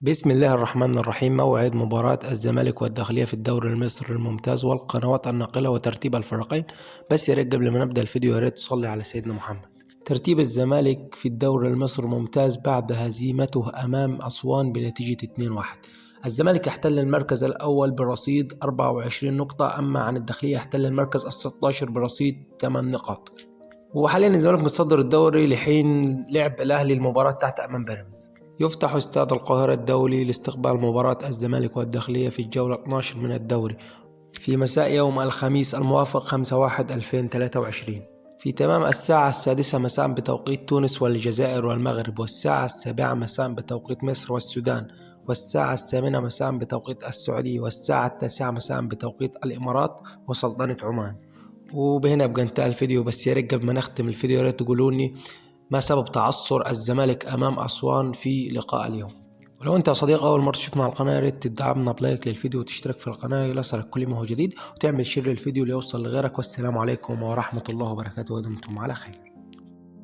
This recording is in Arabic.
بسم الله الرحمن الرحيم. موعد مباراة الزمالك والداخلية في الدوري المصري الممتاز والقنوات الناقلة وترتيب الفريقين. بس يا ريت قبل ما نبدأ الفيديو يا ريت تصلي على سيدنا محمد. ترتيب الزمالك في الدوري المصري الممتاز بعد هزيمته أمام أسوان بنتيجة 2-1. الزمالك يحتل المركز الأول برصيد 24 نقطة، أما عن الداخلية يحتل المركز ال16 برصيد 8 نقاط. وحاليا الزمالك متصدر الدوري لحين لعب الأهلي المباراة تحت أمام بيراميدز. يفتح استاد القاهرة الدولي لاستقبال مباراة الزمالك والداخلية في الجولة 12 من الدوري في مساء يوم الخميس الموافق 5/1/2023 في تمام الساعة 6 مساء بتوقيت تونس والجزائر والمغرب، والساعة 7 مساء بتوقيت مصر والسودان، والساعة 8 مساء بتوقيت السعودية، والساعة 9 مساء بتوقيت الإمارات وسلطنة عمان. وبهنا يبقى انتهى الفيديو. بس يا ريت قبل ما نختم الفيديو يا ريت تقولوني ما سبب تعثر الزمالك امام اسوان في لقاء اليوم. ولو انت يا صديق اول مره تشوفنا على القناه يا ريت تدعمنا بلايك للفيديو وتشترك في القناه ليصلك كل ما هو جديد، وتعمل شير للفيديو ليوصل لغيرك. والسلام عليكم ورحمه الله وبركاته ودمتم على خير.